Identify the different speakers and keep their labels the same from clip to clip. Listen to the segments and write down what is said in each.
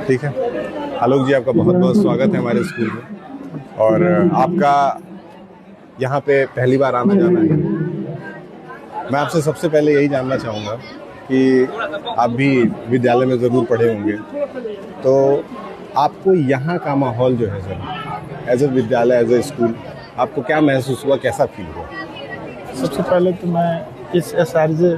Speaker 1: ठीक है। आलोक जी, आपका बहुत बहुत स्वागत है हमारे स्कूल में। और आपका यहाँ पे पहली बार आना जाना है। मैं आपसे सबसे पहले यही जानना चाहूँगा कि आप भी विद्यालय में ज़रूर पढ़े होंगे, तो आपको यहाँ का माहौल जो है सर, एज ए विद्यालय, एज ए स्कूल, आपको क्या महसूस हुआ, कैसा फील हुआ?
Speaker 2: सबसे पहले तो मैं इस SRJ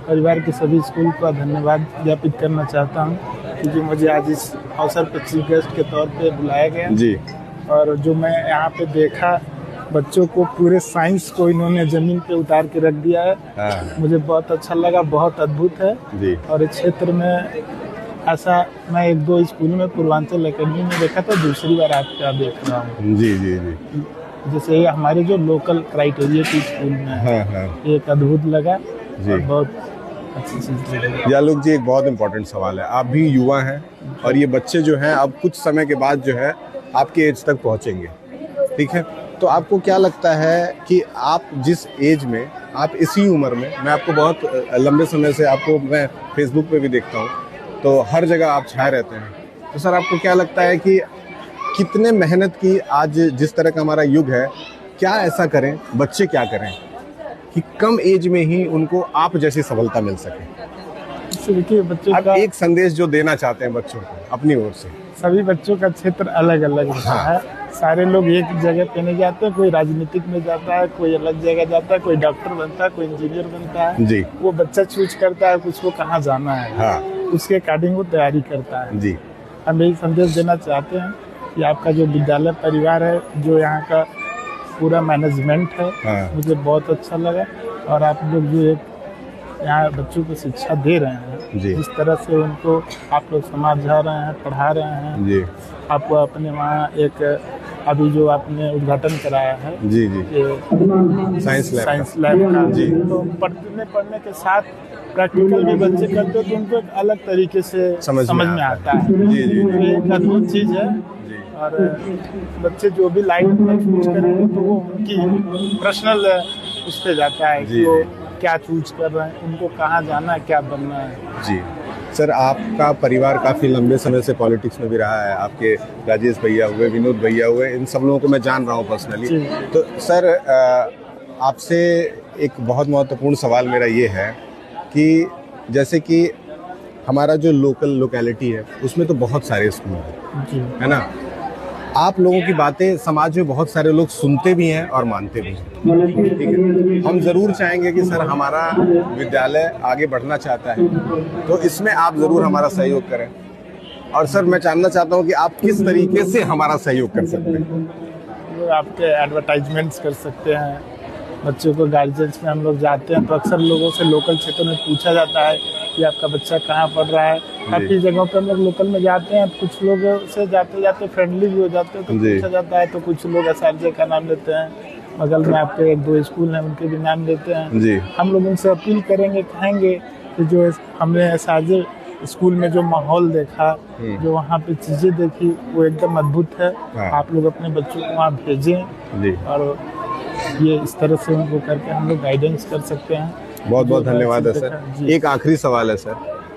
Speaker 2: परिवार के सभी स्कूल का धन्यवाद ज्ञापित करना चाहता हूँ, क्योंकि मुझे आज इस अवसर पर चीफ गेस्ट के तौर पे बुलाया गया
Speaker 1: जी।
Speaker 2: और जो मैं यहाँ पे देखा, बच्चों को पूरे साइंस को इन्होंने ज़मीन पे उतार के रख दिया है।
Speaker 1: हाँ।
Speaker 2: मुझे बहुत अच्छा लगा, बहुत अद्भुत है
Speaker 1: जी।
Speaker 2: और इस क्षेत्र में ऐसा मैं 1-2 स्कूल में पूर्वांचल एकेडमी में देखा था, दूसरी बार आपका देख रहा हूँ।
Speaker 1: जी जी जी।
Speaker 2: जैसे ये हमारे जो लोकल क्राइटेरिया के स्कूल में है,
Speaker 1: हाँ हाँ
Speaker 2: एक अद्भुत लगा
Speaker 1: जी।
Speaker 2: और बहुत अच्छी चीज़ लगी।
Speaker 1: आलोक जी, एक बहुत इम्पोर्टेंट सवाल है। आप भी युवा हैं और ये बच्चे जो हैं अब कुछ समय के बाद जो है आपके एज तक पहुंचेंगे, ठीक है? तो आपको क्या लगता है कि आप जिस एज में, आप इसी उम्र में, मैं आपको बहुत लंबे समय से आपको मैं फेसबुक पे भी देखता हूँ, तो हर जगह आप छाए रहते हैं, तो सर आपको क्या लगता है कि कितने मेहनत की, आज जिस तरह का हमारा युग है, क्या ऐसा करें, बच्चे क्या करें कि कम एज में ही उनको आप जैसी सफलता मिल सके?
Speaker 2: देखिए, बच्चों
Speaker 1: आप
Speaker 2: का
Speaker 1: एक संदेश जो देना चाहते हैं बच्चों को अपनी ओर से।
Speaker 2: सभी बच्चों का क्षेत्र अलग अलग होता है। सारे लोग एक जगह पे नहीं जाते हैं, कोई राजनीतिक में जाता है, कोई अलग जगह जाता है, कोई डॉक्टर बनता है, कोई इंजीनियर बनता है
Speaker 1: जी।
Speaker 2: वो बच्चा चूज करता है कुछ को कहाँ जाना है।
Speaker 1: हाँ।
Speaker 2: उसके अकॉर्डिंग वो तैयारी करता है
Speaker 1: जी।
Speaker 2: हम यही संदेश देना चाहते हैं कि आपका जो विद्यालय परिवार है, जो यहाँ का पूरा मैनेजमेंट है,
Speaker 1: हाँ।
Speaker 2: मुझे बहुत अच्छा लगा। और आप लोग जो एक यहाँ बच्चों को शिक्षा दे रहे हैं,
Speaker 1: जी।
Speaker 2: जिस तरह से उनको आप लोग समझा रहे हैं, पढ़ा रहे हैं।
Speaker 1: जी।
Speaker 2: आपको अपने वहाँ एक अभी जो आपने उद्घाटन कराया है,
Speaker 1: जी जी,
Speaker 2: ये
Speaker 1: साइंस
Speaker 2: लैब का,
Speaker 1: जी।
Speaker 2: तो पढ़ने के साथ प्रैक्टिकल भी बच्चे करते हो तो उनको एक अलग तरीके से समझ में आता है।
Speaker 1: जी जी
Speaker 2: तो ये एक अद्भुत चीज़ है। और बच्चे जो भी लाइन में चूज करेंगे तो वो उनकी पर्सनल उस पर जाता है कि वो क्या चूज कर रहे हैं, उनको कहाँ जाना है, क्या बनना है।
Speaker 1: जी। सर, आपका परिवार काफ़ी लंबे समय से पॉलिटिक्स में भी रहा है। आपके राजेश भैया हुए, विनोद भैया हुए, इन सब लोगों को मैं जान रहा हूँ पर्सनली। तो सर, आपसे एक बहुत महत्वपूर्ण सवाल मेरा ये है कि जैसे कि हमारा जो लोकेलिटी है उसमें तो बहुत सारे स्कूल हैं, है ना? आप लोगों की बातें समाज में बहुत सारे लोग सुनते भी हैं और मानते भी हैं, ठीक है? हम ज़रूर चाहेंगे कि सर हमारा विद्यालय आगे बढ़ना चाहता है, तो इसमें आप ज़रूर हमारा सहयोग करें। और सर, मैं जानना चाहता हूं कि आप किस तरीके से हमारा सहयोग कर सकते हैं।
Speaker 2: आपके एडवर्टाइजमेंट्स कर सकते हैं, बच्चों को गार्जियंस में हम लोग जाते हैं तो अक्सर लोगों से लोकल क्षेत्र में पूछा जाता है कि आपका बच्चा कहाँ पढ़ रहा है। काफ़ी जगहों पर हम लोग लोकल में जाते हैं, कुछ लोगों से जाते जाते फ्रेंडली भी हो जाते हैं तो पूछा जाता है, तो कुछ लोग SRJ का नाम लेते हैं, बगल में आपके 1-2 स्कूल हैं उनके भी नाम लेते हैं
Speaker 1: जी। हम
Speaker 2: लोग उनसे अपील करेंगे, कहेंगे कि जो हमने SRJ स्कूल में जो माहौल देखा, जो वहाँ पे चीज़ें देखी, वो एकदम अद्भुत है। आप लोग अपने बच्चों को वहाँ भेजें और ये इस तरह से उनको करके हम लोग गाइडेंस कर सकते हैं।
Speaker 1: बहुत बहुत धन्यवाद है सर। एक आखिरी सवाल है सर,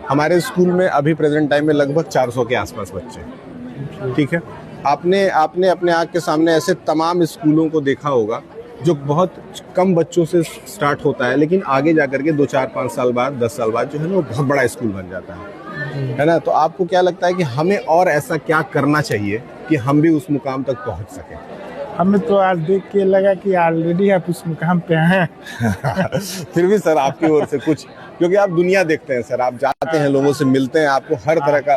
Speaker 1: हमारे स्कूल में अभी प्रेजेंट टाइम में लगभग 400 के आसपास बच्चे, ठीक है? आपने अपने आँख के सामने ऐसे तमाम स्कूलों को देखा होगा जो बहुत कम बच्चों से स्टार्ट होता है, लेकिन आगे जा करके 2, 4, 5 साल बाद, 10 साल बाद जो है ना, वो बहुत बड़ा स्कूल बन जाता है ना? तो आपको क्या लगता है कि हमें और ऐसा क्या करना चाहिए कि हम भी उस मुकाम तक पहुंच सकें?
Speaker 2: हमें तो आज देख के लगा कि ऑलरेडी आप उस मुकाम पे हैं।
Speaker 1: फिर भी सर, आपकी ओर से कुछ, क्योंकि आप दुनिया देखते हैं सर, आप जाते हैं, लोगों से मिलते हैं, आपको हर तरह का,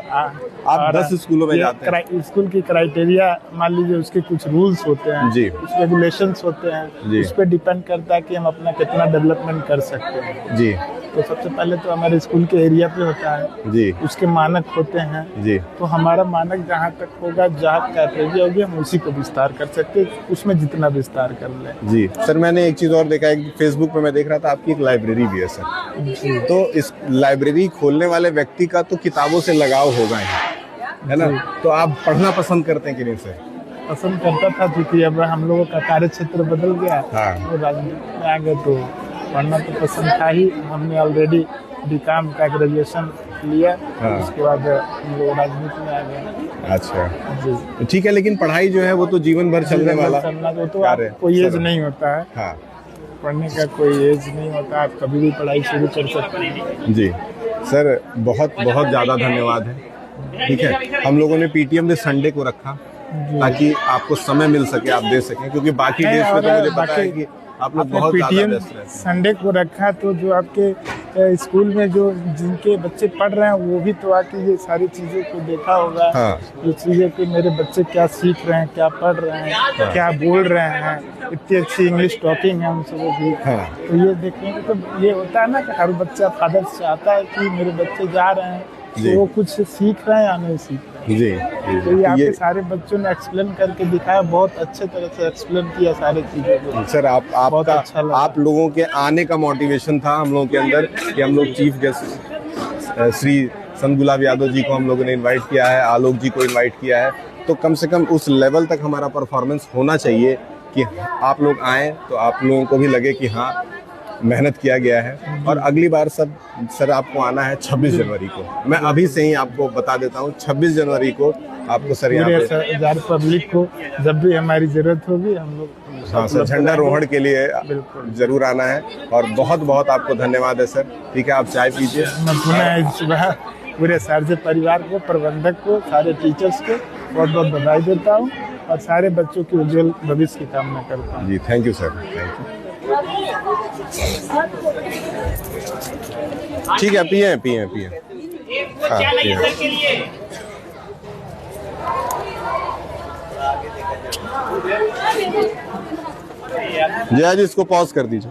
Speaker 1: आप 10 स्कूलों में जाते हैं।
Speaker 2: स्कूल की क्राइटेरिया मान लीजिए, उसके कुछ रूल्स होते हैं
Speaker 1: जी,
Speaker 2: कुछ रेगुलेशंस होते हैं, उस पर डिपेंड करता है कि हम अपना कितना डेवलपमेंट कर सकते हैं जी। तो सबसे पहले तो हमारे स्कूल के एरिया पे होता है जी, उसके मानक होते हैं जी। तो हमारा मानक जहाँ तक होगा, जहाँ कैटेगरी होगी, हम उसी को विस्तार कर सकते हैं, उसमें जितना विस्तार कर लें जी।
Speaker 1: सर, मैंने एक चीज़ और देखा है, फेसबुक पे मैं देख रहा था, आपकी एक लाइब्रेरी भी है सर जी। तो इस लाइब्रेरी खोलने वाले व्यक्ति का तो किताबों से लगाव होगा ही, है ना? तो आप पढ़ना पसंद करते हैं कि नहीं सर?
Speaker 2: पसंद करता था, क्योंकि अब हम लोगों का कार्य क्षेत्र बदल गया, तो राजनीति में आ गए, तो पढ़ना तो पसंद था ही। हमने ऑलरेडी BCom का ग्रेजुएशन लिया,
Speaker 1: हाँ।
Speaker 2: उसके बाद हम लोग राजनीति में आ गए।
Speaker 1: अच्छा,
Speaker 2: जी,
Speaker 1: तो ठीक है, लेकिन पढ़ाई जो है वो तो जीवन भर चलने वाला
Speaker 2: चलना तो
Speaker 1: कार्य है।
Speaker 2: कोई एज
Speaker 1: सर,
Speaker 2: नहीं होता है,
Speaker 1: हाँ
Speaker 2: पढ़ने का कोई एज नहीं होता, आप कभी भी पढ़ाई शुरू कर सकते हैं।
Speaker 1: जी सर, बहुत बहुत ज़्यादा धन्यवाद है। ठीक है, हम लोगों ने पीटीएम डे संडे को रखा
Speaker 2: जी।
Speaker 1: ताकि आपको समय मिल सके, आप दे सकें, क्योंकि बाकी
Speaker 2: नहीं,
Speaker 1: डेज पे तो
Speaker 2: और
Speaker 1: मुझे पता है
Speaker 2: बाकी
Speaker 1: कि आप लोग
Speaker 2: आपने
Speaker 1: बहुत ज़्यादा
Speaker 2: पीटीएम
Speaker 1: व्यस्त रहते हैं।
Speaker 2: संडे को रखा तो जो आपके स्कूल में जो जिनके बच्चे पढ़ रहे हैं वो भी तो आके ये सारी चीज़ों को देखा होगा।
Speaker 1: हाँ।
Speaker 2: ये चीज़ें कि मेरे बच्चे क्या सीख रहे हैं, क्या पढ़ रहे हैं,
Speaker 1: हाँ।
Speaker 2: क्या बोल रहे हैं, इतनी अच्छी इंग्लिश टॉकिंग है उनसे वो भी।
Speaker 1: हाँ।
Speaker 2: तो ये देखने को तो ये होता है ना कि हर बच्चा फादर से चाहता है कि मेरे बच्चे जा रहे हैं
Speaker 1: जी।
Speaker 2: तो वो कुछ सीख रहे हैं या नहीं सीख रहे हैं।
Speaker 1: जी
Speaker 2: तो ये आपके सारे बच्चों ने एक्सप्लेन करके दिखाया, बहुत अच्छे तरह से एक्सप्लेन किया सारे चीज़ों को।
Speaker 1: सर,
Speaker 2: बहुत
Speaker 1: आपका
Speaker 2: अच्छा लगा।
Speaker 1: आप लोगों के आने का मोटिवेशन था हम लोगों के अंदर कि हम लोग चीफ गेस्ट श्री संत गुलाब यादव जी को हम लोगों ने इनवाइट किया है, आलोक जी को इनवाइट किया है, तो कम से कम उस लेवल तक हमारा परफॉर्मेंस होना चाहिए कि आप लोग आएँ तो आप लोगों को भी लगे कि हाँ मेहनत किया गया है। और अगली बार सर आपको आना है 26 जनवरी को। मैं अभी से ही आपको बता देता हूँ, 26 जनवरी को आपको सर यहाँ पे
Speaker 2: हजार पब्लिक को जब भी हमारी जरूरत होगी हम लोग।
Speaker 1: हाँ सर, झंडा रोहण के लिए
Speaker 2: बिल्कुल
Speaker 1: जरूर आना है। और बहुत बहुत आपको धन्यवाद है सर। ठीक है, आप चाय पीजिए।
Speaker 2: मैं पुनः इस बार पूरे सारजे परिवार को, प्रबंधक को, सारे टीचर्स को बहुत बहुत बधाई देता हूँ और सारे बच्चों की उज्जवल भविष्य की कामना करता हूँ।
Speaker 1: जी, thank you sir, thank you. ठीक है, पिए पिए पिए। हाँ, पिए। जया जी, इसको पॉज कर दीजिए।